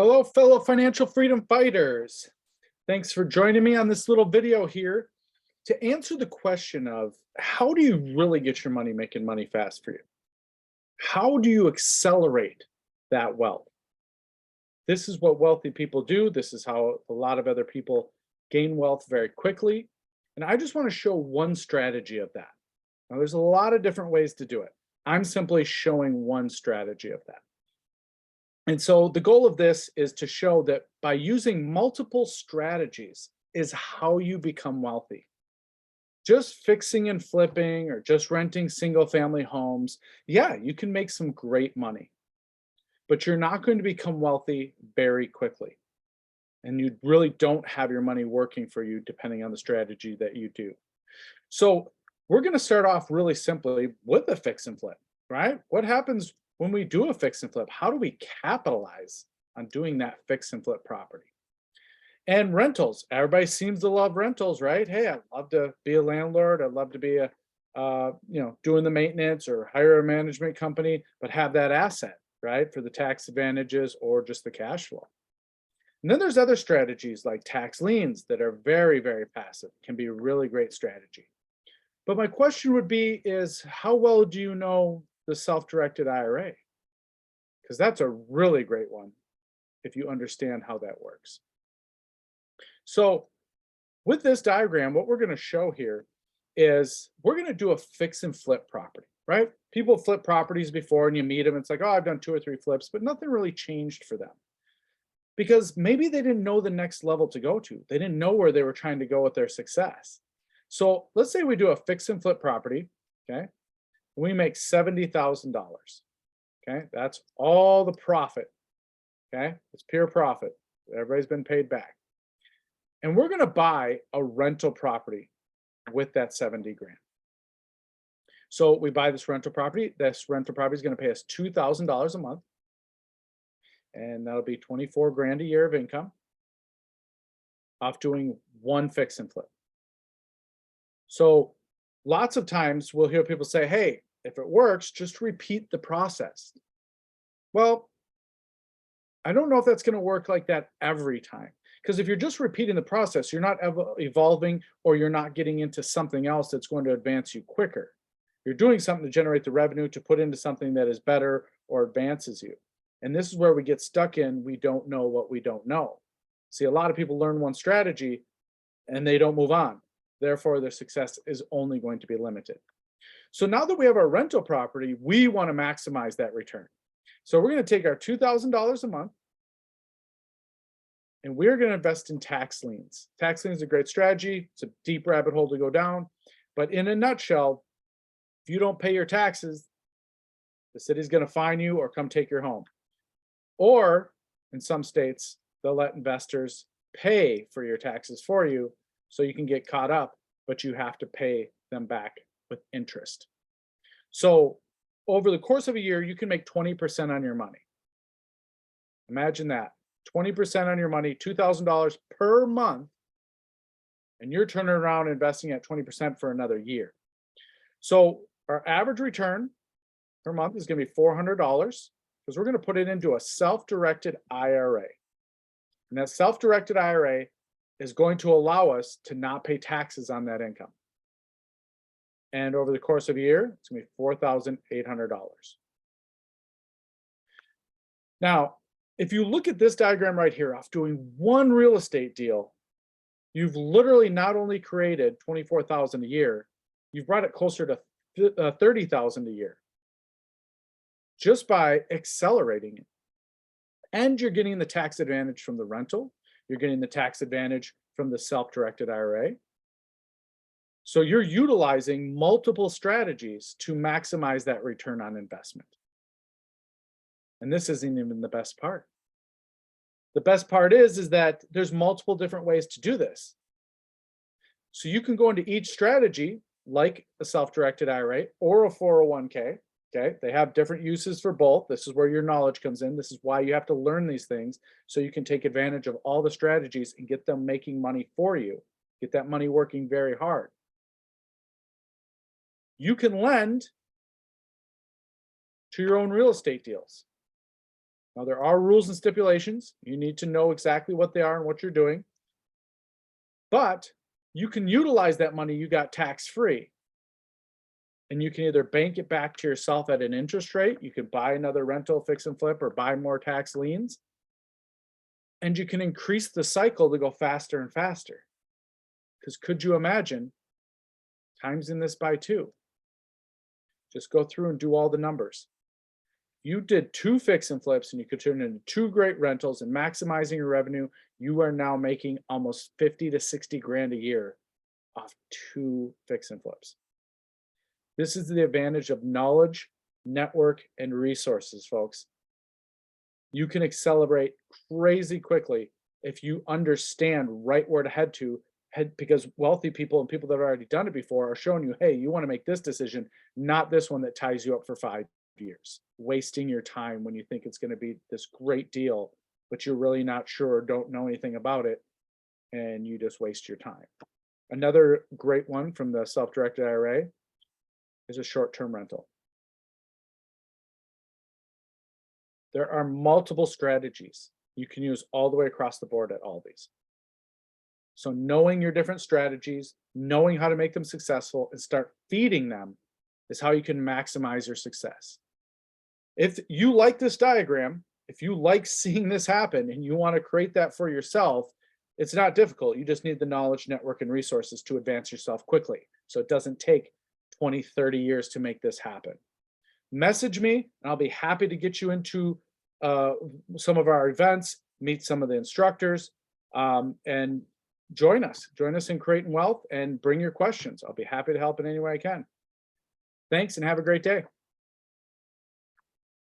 Hello, fellow financial freedom fighters. Thanks for joining me on this little video here to answer the question of how do you really get your money making money fast for you? How do you accelerate that wealth? This is what wealthy people do. This is how a lot of other people gain wealth very quickly. And I just want to show one strategy of that. Now, there's a lot of different ways to do it. I'm simply showing one strategy of that. And so the goal of this is to show that by using multiple strategies is how you become wealthy. Just fixing and flipping or just renting single family homes, yeah, you can make some great money, but you're not going to become wealthy very quickly. And you really don't have your money working for you depending on the strategy that you do. So we're going to start off really simply with a fix and flip, right? What happens when we do a fix and flip? How do we capitalize on doing that fix and flip property? And rentals. Everybody seems to love rentals, right? Hey, I'd love to be a landlord. I'd love to be doing the maintenance or hire a management company, but have that asset, right? For the tax advantages or just the cash flow. And then there's other strategies like tax liens that are very, very passive, can be a really great strategy. But my question would be is how well do you know the self-directed IRA? Because that's a really great one if you understand how that works. So with this diagram, what we're going to show here is we're going to do a fix and flip property, right? People flip properties before and you meet them. It's like, oh, I've done 2 or 3 flips, but nothing really changed for them because maybe they didn't know the next level to go to. They didn't know where they were trying to go with their success. So let's say we do a fix and flip property, okay? We make $70,000, okay? That's all the profit, okay? It's pure profit. Everybody's been paid back. And we're gonna buy a rental property with that 70 grand. So we buy this rental property. This rental property is gonna pay us $2,000 a month. And that'll be 24 grand a year of income off doing one fix and flip. So lots of times we'll hear people say, hey, if it works, just repeat the process. Well, I don't know if that's going to work like that every time. Because if you're just repeating the process, you're not evolving or you're not getting into something else that's going to advance you quicker. You're doing something to generate the revenue to put into something that is better or advances you. And this is where we get stuck in. We don't know what we don't know. See, a lot of people learn one strategy and they don't move on. Therefore, their success is only going to be limited. So now that we have our rental property, we want to maximize that return. So we're going to take our $2,000 a month and we're going to invest in tax liens. Tax liens is a great strategy. It's a deep rabbit hole to go down. But in a nutshell, if you don't pay your taxes, the city's going to fine you or come take your home. Or in some states, they'll let investors pay for your taxes for you so you can get caught up, but you have to pay them back with interest. So over the course of a year, you can make 20% on your money. Imagine that, 20% on your money, $2,000 per month, and you're turning around investing at 20% for another year. So our average return per month is gonna be $400 because we're gonna put it into a self-directed IRA. And that self-directed IRA is going to allow us to not pay taxes on that income. And over the course of a year, it's gonna be $4,800. Now, if you look at this diagram right here, off doing one real estate deal, you've literally not only created 24,000 a year, you've brought it closer to 30,000 a year just by accelerating it. And you're getting the tax advantage from the rental. You're getting the tax advantage from the self-directed IRA. So you're utilizing multiple strategies to maximize that return on investment. And this isn't even the best part. The best part is that there's multiple different ways to do this. So you can go into each strategy like a self-directed IRA or a 401k. Okay, they have different uses for both. This is where your knowledge comes in. This is why you have to learn these things so you can take advantage of all the strategies and get them making money for you. Get that money working very hard. You can lend to your own real estate deals. Now, there are rules and stipulations. You need to know exactly what they are and what you're doing, but you can utilize that money you got tax free. And you can either bank it back to yourself at an interest rate, you could buy another rental, fix and flip, or buy more tax liens. And you can increase the cycle to go faster and faster. Because could you imagine times in this by two? Just go through and do all the numbers. You did two fix and flips and you could turn into two great rentals and maximizing your revenue. You are now making almost 50 to 60 grand a year off two fix and flips. This is the advantage of knowledge, network, and resources, folks. You can accelerate crazy quickly if you understand right where to head to, because wealthy people and people that have already done it before are showing you, hey, you want to make this decision, not this one that ties you up for 5 years, wasting your time when you think it's going to be this great deal, but you're really not sure or don't know anything about it, and you just waste your time. Another great one from the self-directed IRA is a short-term rental. There are multiple strategies you can use all the way across the board at all these. So knowing your different strategies, knowing how to make them successful and start feeding them is how you can maximize your success. If you like this diagram, if you like seeing this happen and you want to create that for yourself, it's not difficult. You just need the knowledge, network, and resources to advance yourself quickly. So it doesn't take 20, 30 years to make this happen. Message me and I'll be happy to get you into some of our events, meet some of the instructors, and join us in creating wealth and bring your questions. I'll be happy to help in any way I can. Thanks and have a great day.